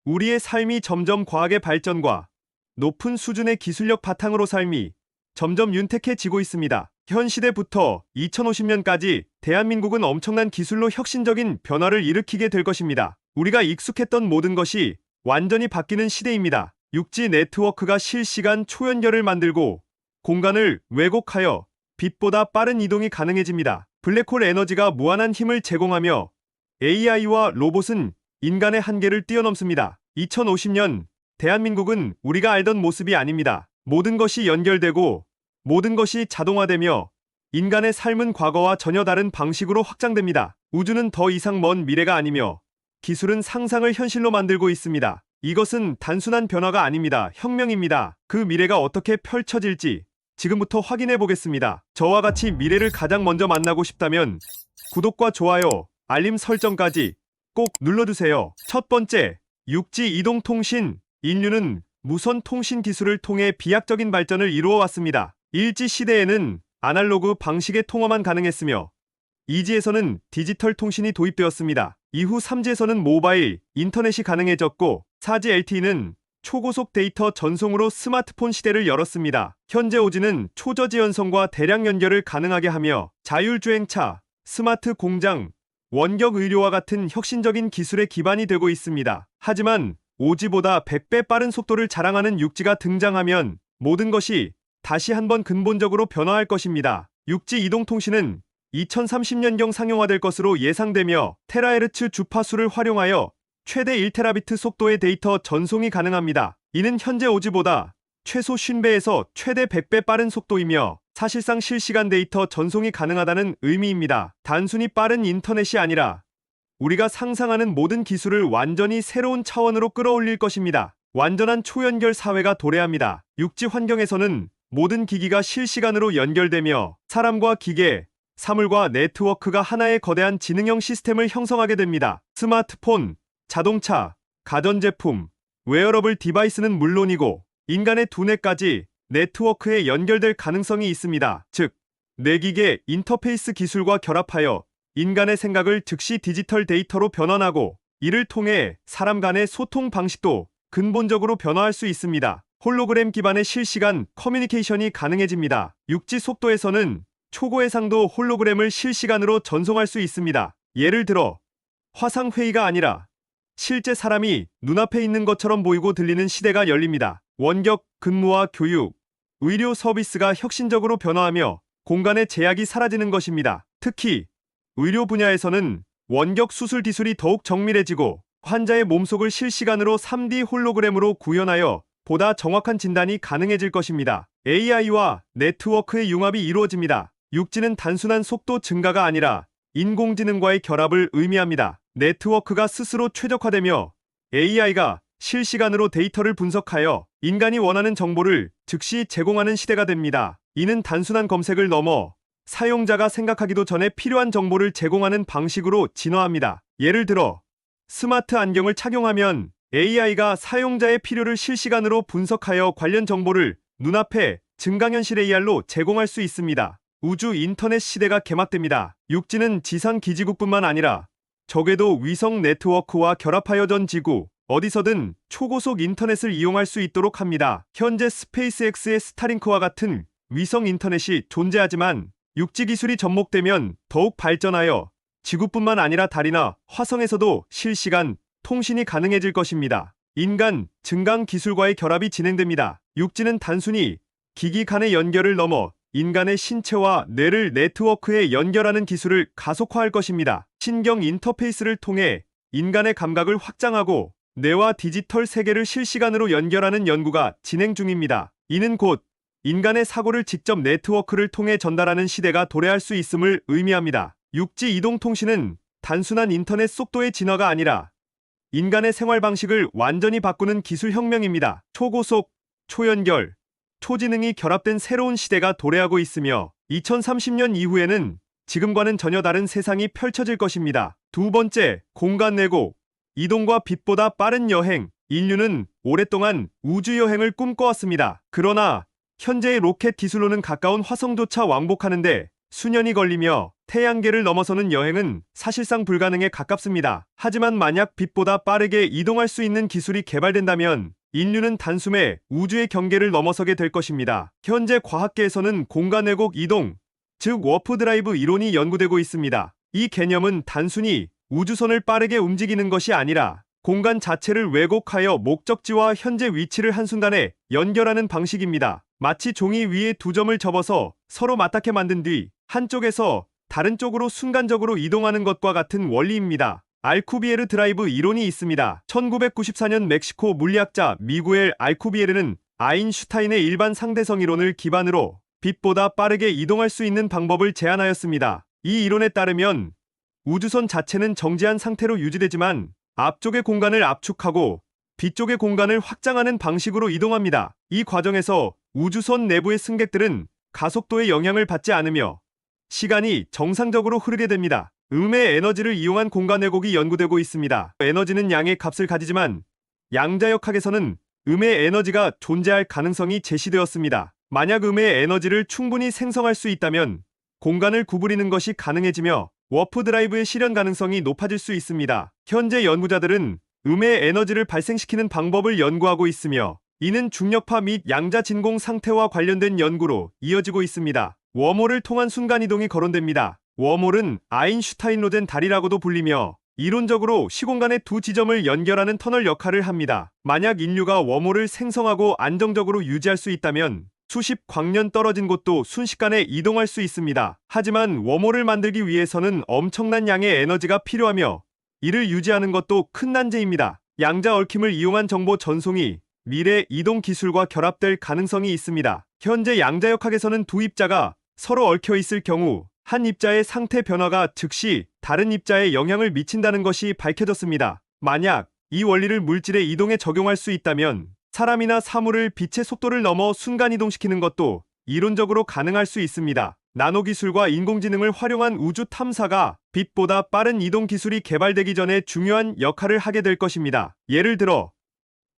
우리의 삶이 점점 과학의 발전과 높은 수준의 기술력 바탕으로 삶이 점점 윤택해지고 있습니다. 현 시대부터 2050년까지 대한민국은 엄청난 기술로 혁신적인 변화를 일으키게 될 것입니다. 우리가 익숙했던 모든 것이 완전히 바뀌는 시대입니다. 6G 네트워크가 실시간 초연결을 만들고 공간을 왜곡하여 빛보다 빠른 이동이 가능해집니다. 블랙홀 에너지가 무한한 힘을 제공하며 AI와 로봇은 인간의 한계를 뛰어넘습니다. 2050년 대한민국은 우리가 알던 모습이 아닙니다. 모든 것이 연결되고 모든 것이 자동화되며 인간의 삶은 과거와 전혀 다른 방식으로 확장됩니다. 우주는 더 이상 먼 미래가 아니며 기술은 상상을 현실로 만들고 있습니다. 이것은 단순한 변화가 아닙니다. 혁명입니다. 그 미래가 어떻게 펼쳐질지 지금부터 확인해 보겠습니다. 저와 같이 미래를 가장 먼저 만나고 싶다면 구독과 좋아요, 알림 설정까지 꼭 눌러주세요. 첫 번째, 6G 이동통신. 인류는 무선 통신 기술을 통해 비약적인 발전을 이루어 왔습니다. 일지 시대에는 아날로그 방식의 통화만 가능했으며 2G에서는 디지털 통신이 도입되었습니다. 이후 3G에서는 모바일, 인터넷이 가능해졌고 4G LTE는 초고속 데이터 전송으로 스마트폰 시대를 열었습니다. 현재 5G는 초저지연성과 대량 연결을 가능하게 하며 자율주행차, 스마트 공장, 원격 의료와 같은 혁신적인 기술의 기반이 되고 있습니다. 하지만 5G보다 100배 빠른 속도를 자랑하는 6G가 등장하면 모든 것이 다시 한번 근본적으로 변화할 것입니다. 6G 이동통신은 2030년경 상용화될 것으로 예상되며 테라헤르츠 주파수를 활용하여 최대 1테라비트 속도의 데이터 전송이 가능합니다. 이는 현재 5G보다 최소 50배에서 최대 100배 빠른 속도이며 사실상 실시간 데이터 전송이 가능하다는 의미입니다. 단순히 빠른 인터넷이 아니라 우리가 상상하는 모든 기술을 완전히 새로운 차원으로 끌어올릴 것입니다. 완전한 초연결 사회가 도래합니다. 6G 환경에서는 모든 기기가 실시간으로 연결되며 사람과 기계, 사물과 네트워크가 하나의 거대한 지능형 시스템을 형성하게 됩니다. 스마트폰, 자동차, 가전제품, 웨어러블 디바이스는 물론이고 인간의 두뇌까지 네트워크에 연결될 가능성이 있습니다. 즉, 뇌기계 인터페이스 기술과 결합하여 인간의 생각을 즉시 디지털 데이터로 변환하고 이를 통해 사람 간의 소통 방식도 근본적으로 변화할 수 있습니다. 홀로그램 기반의 실시간 커뮤니케이션이 가능해집니다. 6G 속도에서는 초고해상도 홀로그램을 실시간으로 전송할 수 있습니다. 예를 들어 화상회의가 아니라 실제 사람이 눈앞에 있는 것처럼 보이고 들리는 시대가 열립니다. 원격 근무와 교육, 의료 서비스가 혁신적으로 변화하며 공간의 제약이 사라지는 것입니다. 특히 의료 분야에서는 원격 수술 기술이 더욱 정밀해지고 환자의 몸속을 실시간으로 3D 홀로그램으로 구현하여 보다 정확한 진단이 가능해질 것입니다. AI와 네트워크의 융합이 이루어집니다. 6G는 단순한 속도 증가가 아니라 인공지능과의 결합을 의미합니다. 네트워크가 스스로 최적화되며 AI가 실시간으로 데이터를 분석하여 인간이 원하는 정보를 즉시 제공하는 시대가 됩니다. 이는 단순한 검색을 넘어 사용자가 생각하기도 전에 필요한 정보를 제공하는 방식으로 진화합니다. 예를 들어 스마트 안경을 착용하면 AI가 사용자의 필요를 실시간으로 분석하여 관련 정보를 눈앞에 증강현실 AR로 제공할 수 있습니다. 우주 인터넷 시대가 개막됩니다. 6G는 지상 기지국뿐만 아니라 적외도 위성 네트워크와 결합하여 전 지구 어디서든 초고속 인터넷을 이용할 수 있도록 합니다. 현재 스페이스X의 스타링크와 같은 위성 인터넷이 존재하지만 6G 기술이 접목되면 더욱 발전하여 지구뿐만 아니라 달이나 화성에서도 실시간 통신이 가능해질 것입니다. 인간 증강 기술과의 결합이 진행됩니다. 6G는 단순히 기기 간의 연결을 넘어 인간의 신체와 뇌를 네트워크에 연결하는 기술을 가속화할 것입니다. 신경 인터페이스를 통해 인간의 감각을 확장하고 뇌와 디지털 세계를 실시간으로 연결하는 연구가 진행 중입니다. 이는 곧 인간의 사고를 직접 네트워크를 통해 전달하는 시대가 도래할 수 있음을 의미합니다. 6G 이동통신은 단순한 인터넷 속도의 진화가 아니라 인간의 생활 방식을 완전히 바꾸는 기술 혁명입니다. 초고속, 초연결, 초지능이 결합된 새로운 시대가 도래하고 있으며 2030년 이후에는 지금과는 전혀 다른 세상이 펼쳐질 것입니다. 두 번째, 공간 왜곡. 이동과 빛보다 빠른 여행. 인류는 오랫동안 우주 여행을 꿈꿔왔습니다. 그러나 현재의 로켓 기술로는 가까운 화성조차 왕복하는데 수년이 걸리며 태양계를 넘어서는 여행은 사실상 불가능에 가깝습니다. 하지만 만약 빛보다 빠르게 이동할 수 있는 기술이 개발된다면 인류는 단숨에 우주의 경계를 넘어서게 될 것입니다. 현재 과학계에서는 공간 왜곡 이동, 즉 워프 드라이브 이론이 연구되고 있습니다. 이 개념은 단순히 우주선을 빠르게 움직이는 것이 아니라 공간 자체를 왜곡하여 목적지와 현재 위치를 한순간에 연결하는 방식입니다. 마치 종이 위에 두 점을 접어서 서로 맞닿게 만든 뒤 한쪽에서 다른 쪽으로 순간적으로 이동하는 것과 같은 원리입니다. 알쿠비에르 드라이브 이론이 있습니다. 1994년 멕시코 물리학자 미구엘 알쿠비에르는 아인슈타인의 일반 상대성 이론을 기반으로 빛보다 빠르게 이동할 수 있는 방법을 제안하였습니다. 이 이론에 따르면 우주선 자체는 정지한 상태로 유지되지만 앞쪽의 공간을 압축하고 뒤쪽의 공간을 확장하는 방식으로 이동합니다. 이 과정에서 우주선 내부의 승객들은 가속도의 영향을 받지 않으며 시간이 정상적으로 흐르게 됩니다. 음의 에너지를 이용한 공간 왜곡이 연구되고 있습니다. 에너지는 양의 값을 가지지만 양자역학에서는 음의 에너지가 존재할 가능성이 제시되었습니다. 만약 음의 에너지를 충분히 생성할 수 있다면 공간을 구부리는 것이 가능해지며 워프 드라이브의 실현 가능성이 높아질 수 있습니다. 현재 연구자들은 음의 에너지를 발생시키는 방법을 연구하고 있으며 이는 중력파 및 양자 진공 상태와 관련된 연구로 이어지고 있습니다. 웜홀을 통한 순간이동이 거론됩니다. 웜홀은 아인슈타인 로젠 다리라고도 불리며 이론적으로 시공간의 두 지점을 연결하는 터널 역할을 합니다. 만약 인류가 웜홀을 생성하고 안정적으로 유지할 수 있다면 수십 광년 떨어진 곳도 순식간에 이동할 수 있습니다. 하지만 웜홀을 만들기 위해서는 엄청난 양의 에너지가 필요하며 이를 유지하는 것도 큰 난제입니다. 양자 얽힘을 이용한 정보 전송이 미래 이동 기술과 결합될 가능성이 있습니다. 현재 양자역학에서는 두 입자가 서로 얽혀 있을 경우 한 입자의 상태 변화가 즉시 다른 입자에 영향을 미친다는 것이 밝혀졌습니다. 만약 이 원리를 물질의 이동에 적용할 수 있다면 사람이나 사물을 빛의 속도를 넘어 순간이동시키는 것도 이론적으로 가능할 수 있습니다. 나노기술과 인공지능을 활용한 우주 탐사가 빛보다 빠른 이동 기술이 개발되기 전에 중요한 역할을 하게 될 것입니다. 예를 들어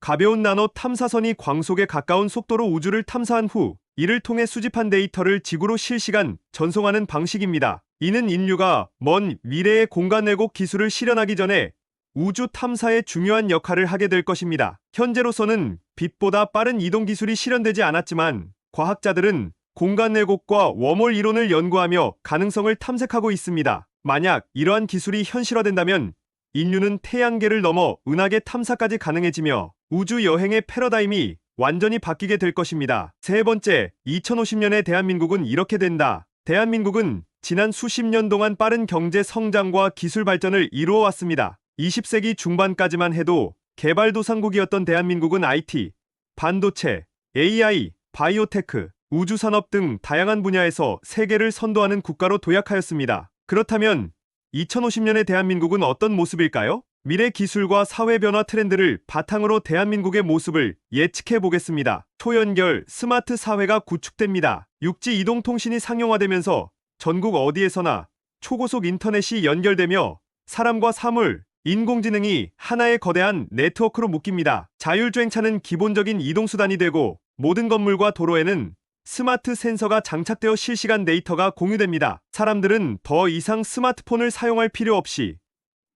가벼운 나노 탐사선이 광속에 가까운 속도로 우주를 탐사한 후 이를 통해 수집한 데이터를 지구로 실시간 전송하는 방식입니다. 이는 인류가 먼 미래의 공간 왜곡 기술을 실현하기 전에 우주 탐사에 중요한 역할을 하게 될 것입니다. 현재로서는 빛보다 빠른 이동 기술이 실현되지 않았지만 과학자들은 공간 왜곡과 웜홀 이론을 연구하며 가능성을 탐색하고 있습니다. 만약 이러한 기술이 현실화된다면 인류는 태양계를 넘어 은하계 탐사까지 가능해지며 우주 여행의 패러다임이 완전히 바뀌게 될 것입니다. 세 번째, 2050년의 대한민국은 이렇게 된다. 대한민국은 지난 수십 년 동안 빠른 경제 성장과 기술 발전을 이루어 왔습니다. 20세기 중반까지만 해도 개발도상국이었던 대한민국은 IT, 반도체, AI, 바이오테크, 우주산업 등 다양한 분야에서 세계를 선도하는 국가로 도약하였습니다. 그렇다면 2050년의 대한민국은 어떤 모습일까요? 미래 기술과 사회 변화 트렌드를 바탕으로 대한민국의 모습을 예측해 보겠습니다. 초연결 스마트 사회가 구축됩니다. 육지 이동통신이 상용화되면서 전국 어디에서나 초고속 인터넷이 연결되며 사람과 사물, 인공지능이 하나의 거대한 네트워크로 묶입니다. 자율주행차는 기본적인 이동수단이 되고 모든 건물과 도로에는 스마트 센서가 장착되어 실시간 데이터가 공유됩니다. 사람들은 더 이상 스마트폰을 사용할 필요 없이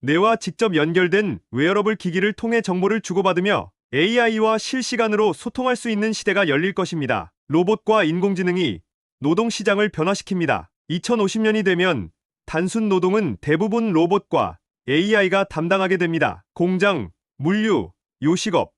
뇌와 직접 연결된 웨어러블 기기를 통해 정보를 주고받으며 AI와 실시간으로 소통할 수 있는 시대가 열릴 것입니다. 로봇과 인공지능이 노동시장을 변화시킵니다. 2050년이 되면 단순 노동은 대부분 로봇과 AI가 담당하게 됩니다. 공장, 물류, 요식업,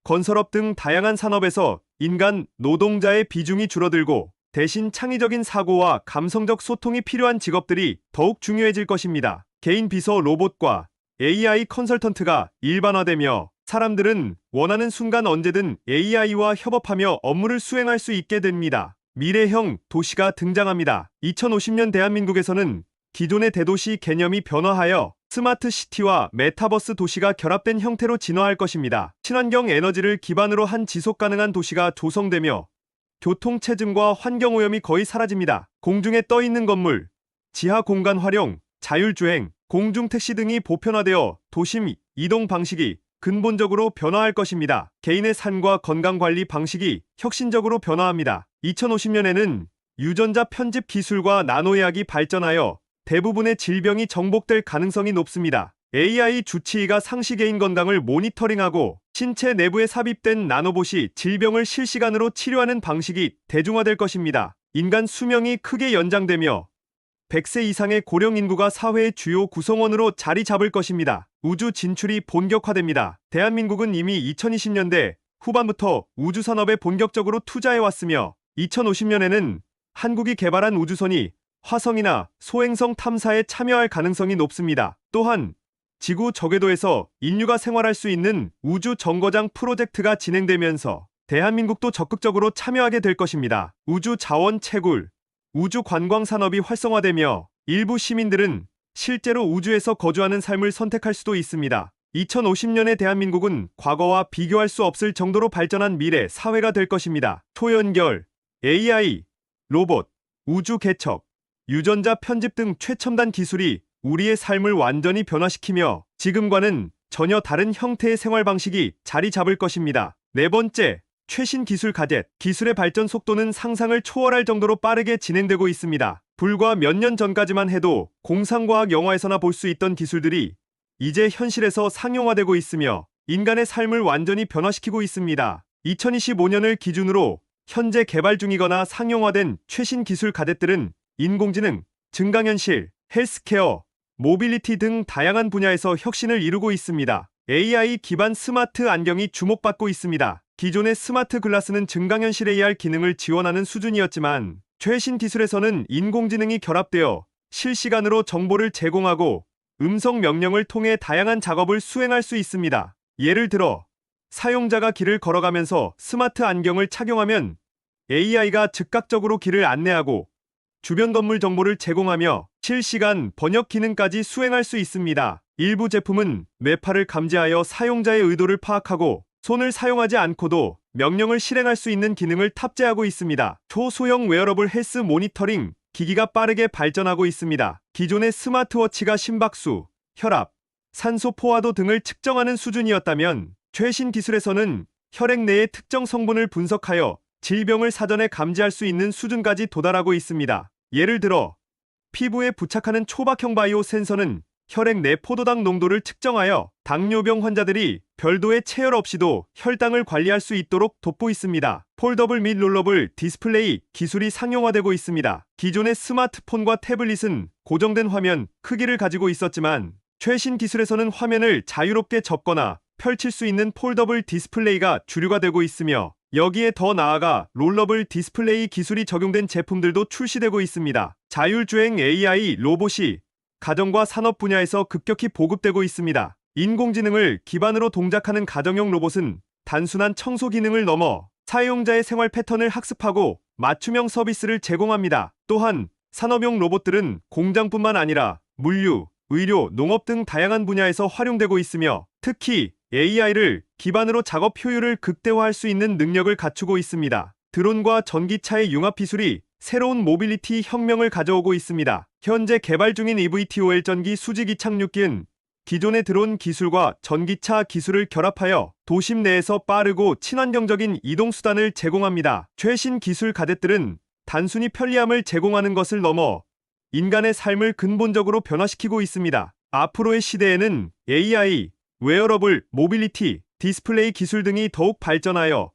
건설업 등 다양한 산업에서 인간 노동자의 비중이 줄어들고 대신 창의적인 사고와 감성적 소통이 필요한 직업들이 더욱 중요해질 것입니다. 개인 비서 로봇과 AI 컨설턴트가 일반화되며 사람들은 원하는 순간 언제든 AI와 협업하며 업무를 수행할 수 있게 됩니다. 미래형 도시가 등장합니다. 2050년 대한민국에서는 기존의 대도시 개념이 변화하여 스마트 시티와 메타버스 도시가 결합된 형태로 진화할 것입니다. 친환경 에너지를 기반으로 한 지속 가능한 도시가 조성되며 교통체증과 환경오염이 거의 사라집니다. 공중에 떠 있는 건물, 지하 공간 활용, 자율주행, 공중택시 등이 보편화되어 도심 이동 방식이 근본적으로 변화할 것입니다. 개인의 삶과 건강관리 방식이 혁신적으로 변화합니다. 2050년에는 유전자 편집 기술과 나노의학이 발전하여 대부분의 질병이 정복될 가능성이 높습니다. AI 주치의가 상시 개인 건강을 모니터링하고 신체 내부에 삽입된 나노봇이 질병을 실시간으로 치료하는 방식이 대중화될 것입니다. 인간 수명이 크게 연장되며 100세 이상의 고령 인구가 사회의 주요 구성원으로 자리 잡을 것입니다. 우주 진출이 본격화됩니다. 대한민국은 이미 2020년대 후반부터 우주 산업에 본격적으로 투자해왔으며 2050년에는 한국이 개발한 우주선이 화성이나 소행성 탐사에 참여할 가능성이 높습니다. 또한 지구 저궤도에서 인류가 생활할 수 있는 우주 정거장 프로젝트가 진행되면서 대한민국도 적극적으로 참여하게 될 것입니다. 우주 자원 채굴, 우주 관광 산업이 활성화되며 일부 시민들은 실제로 우주에서 거주하는 삶을 선택할 수도 있습니다. 2050년의 대한민국은 과거와 비교할 수 없을 정도로 발전한 미래 사회가 될 것입니다. 초연결, AI, 로봇, 우주 개척, 유전자 편집 등 최첨단 기술이 우리의 삶을 완전히 변화시키며 지금과는 전혀 다른 형태의 생활 방식이 자리 잡을 것입니다. 네 번째, 최신 기술 가젯. 기술의 발전 속도는 상상을 초월할 정도로 빠르게 진행되고 있습니다. 불과 몇 년 전까지만 해도 공상과학 영화에서나 볼 수 있던 기술들이 이제 현실에서 상용화되고 있으며 인간의 삶을 완전히 변화시키고 있습니다. 2025년을 기준으로 현재 개발 중이거나 상용화된 최신 기술 가젯들은 인공지능, 증강현실, 헬스케어, 모빌리티 등 다양한 분야에서 혁신을 이루고 있습니다. AI 기반 스마트 안경이 주목받고 있습니다. 기존의 스마트 글라스는 증강현실 AR 기능을 지원하는 수준이었지만 최신 기술에서는 인공지능이 결합되어 실시간으로 정보를 제공하고 음성 명령을 통해 다양한 작업을 수행할 수 있습니다. 예를 들어 사용자가 길을 걸어가면서 스마트 안경을 착용하면 AI가 즉각적으로 길을 안내하고 주변 건물 정보를 제공하며 실시간 번역 기능까지 수행할 수 있습니다. 일부 제품은 뇌파를 감지하여 사용자의 의도를 파악하고 손을 사용하지 않고도 명령을 실행할 수 있는 기능을 탑재하고 있습니다. 초소형 웨어러블 헬스 모니터링 기기가 빠르게 발전하고 있습니다. 기존의 스마트워치가 심박수, 혈압, 산소 포화도 등을 측정하는 수준이었다면 최신 기술에서는 혈액 내의 특정 성분을 분석하여 질병을 사전에 감지할 수 있는 수준까지 도달하고 있습니다. 예를 들어 피부에 부착하는 초박형 바이오 센서는 혈액 내 포도당 농도를 측정하여 당뇨병 환자들이 별도의 체열 없이도 혈당을 관리할 수 있도록 돕고 있습니다. 폴더블 및 롤러블 디스플레이 기술이 상용화되고 있습니다. 기존의 스마트폰과 태블릿은 고정된 화면 크기를 가지고 있었지만 최신 기술에서는 화면을 자유롭게 접거나 펼칠 수 있는 폴더블 디스플레이가 주류가 되고 있으며 여기에 더 나아가 롤러블 디스플레이 기술이 적용된 제품들도 출시되고 있습니다. 자율주행 AI 로봇이 가정과 산업 분야에서 급격히 보급되고 있습니다. 인공지능을 기반으로 동작하는 가정용 로봇은 단순한 청소 기능을 넘어 사용자의 생활 패턴을 학습하고 맞춤형 서비스를 제공합니다. 또한 산업용 로봇들은 공장뿐만 아니라 물류, 의료, 농업 등 다양한 분야에서 활용되고 있으며 특히 AI를 기반으로 작업 효율을 극대화할 수 있는 능력을 갖추고 있습니다. 드론과 전기차의 융합 기술이 새로운 모빌리티 혁명을 가져오고 있습니다. 현재 개발 중인 EVTOL 전기 수직 이착륙기는 기존의 드론 기술과 전기차 기술을 결합하여 도심 내에서 빠르고 친환경적인 이동수단을 제공합니다. 최신 기술 가젯들은 단순히 편리함을 제공하는 것을 넘어 인간의 삶을 근본적으로 변화시키고 있습니다. 앞으로의 시대에는 AI, 웨어러블, 모빌리티, 디스플레이 기술 등이 더욱 발전하여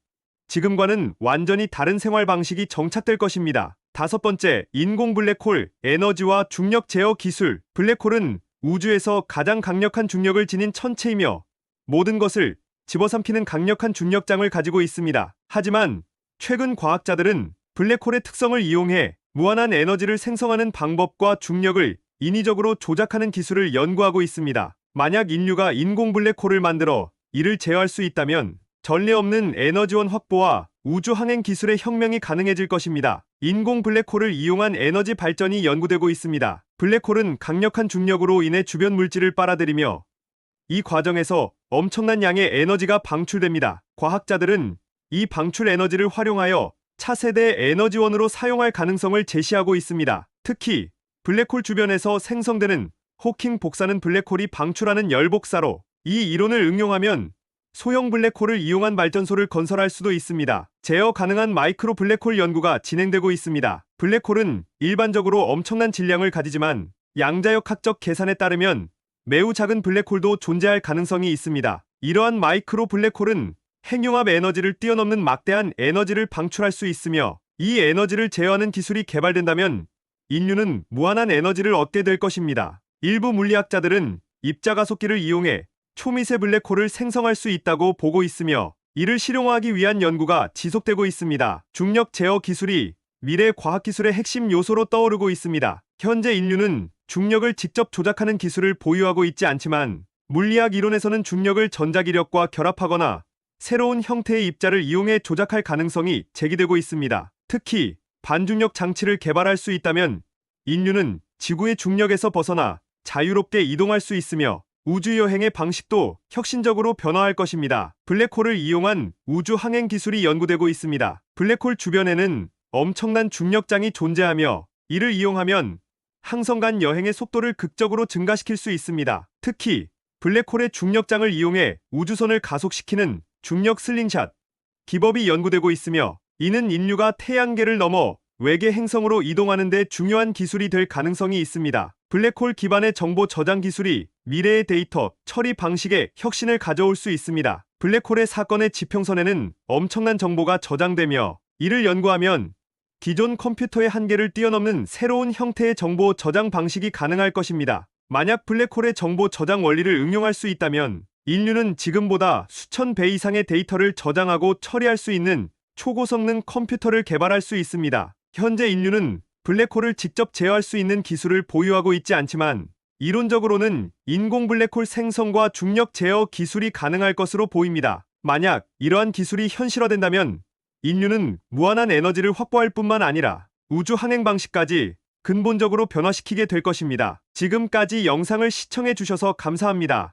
지금과는 완전히 다른 생활 방식이 정착될 것입니다. 다섯 번째, 인공 블랙홀, 에너지와 중력 제어 기술. 블랙홀은 우주에서 가장 강력한 중력을 지닌 천체이며 모든 것을 집어삼키는 강력한 중력장을 가지고 있습니다. 하지만 최근 과학자들은 블랙홀의 특성을 이용해 무한한 에너지를 생성하는 방법과 중력을 인위적으로 조작하는 기술을 연구하고 있습니다. 만약 인류가 인공 블랙홀을 만들어 이를 제어할 수 있다면 전례 없는 에너지원 확보와 우주 항행 기술의 혁명이 가능해질 것입니다. 인공 블랙홀을 이용한 에너지 발전이 연구되고 있습니다. 블랙홀은 강력한 중력으로 인해 주변 물질을 빨아들이며 이 과정에서 엄청난 양의 에너지가 방출됩니다. 과학자들은 이 방출 에너지를 활용하여 차세대 에너지원으로 사용할 가능성을 제시하고 있습니다. 특히 블랙홀 주변에서 생성되는 호킹 복사는 블랙홀이 방출하는 열 복사로 이 이론을 응용하면 소형 블랙홀을 이용한 발전소를 건설할 수도 있습니다. 제어 가능한 마이크로 블랙홀 연구가 진행되고 있습니다. 블랙홀은 일반적으로 엄청난 질량을 가지지만 양자역학적 계산에 따르면 매우 작은 블랙홀도 존재할 가능성이 있습니다. 이러한 마이크로 블랙홀은 핵융합 에너지를 뛰어넘는 막대한 에너지를 방출할 수 있으며 이 에너지를 제어하는 기술이 개발된다면 인류는 무한한 에너지를 얻게 될 것입니다. 일부 물리학자들은 입자가속기를 이용해 초미세 블랙홀을 생성할 수 있다고 보고 있으며 이를 실용화하기 위한 연구가 지속되고 있습니다. 중력 제어 기술이 미래 과학기술의 핵심 요소로 떠오르고 있습니다. 현재 인류는 중력을 직접 조작하는 기술을 보유하고 있지 않지만 물리학 이론에서는 중력을 전자기력과 결합하거나 새로운 형태의 입자를 이용해 조작할 가능성이 제기되고 있습니다. 특히 반중력 장치를 개발할 수 있다면 인류는 지구의 중력에서 벗어나 자유롭게 이동할 수 있으며 우주여행의 방식도 혁신적으로 변화할 것입니다. 블랙홀을 이용한 우주 항행 기술이 연구되고 있습니다. 블랙홀 주변에는 엄청난 중력장이 존재하며 이를 이용하면 항성 간 여행의 속도를 극적으로 증가시킬 수 있습니다. 특히 블랙홀의 중력장을 이용해 우주선을 가속시키는 중력 슬링샷 기법이 연구되고 있으며 이는 인류가 태양계를 넘어 외계 행성으로 이동하는 데 중요한 기술이 될 가능성이 있습니다. 블랙홀 기반의 정보 저장 기술이 미래의 데이터 처리 방식에 혁신을 가져올 수 있습니다. 블랙홀의 사건의 지평선에는 엄청난 정보가 저장되며 이를 연구하면 기존 컴퓨터의 한계를 뛰어넘는 새로운 형태의 정보 저장 방식이 가능할 것입니다. 만약 블랙홀의 정보 저장 원리를 응용할 수 있다면 인류는 지금보다 수천 배 이상의 데이터를 저장하고 처리할 수 있는 초고성능 컴퓨터를 개발할 수 있습니다. 현재 인류는 블랙홀을 직접 제어할 수 있는 기술을 보유하고 있지 않지만 이론적으로는 인공 블랙홀 생성과 중력 제어 기술이 가능할 것으로 보입니다. 만약 이러한 기술이 현실화된다면 인류는 무한한 에너지를 확보할 뿐만 아니라 우주 항행 방식까지 근본적으로 변화시키게 될 것입니다. 지금까지 영상을 시청해 주셔서 감사합니다.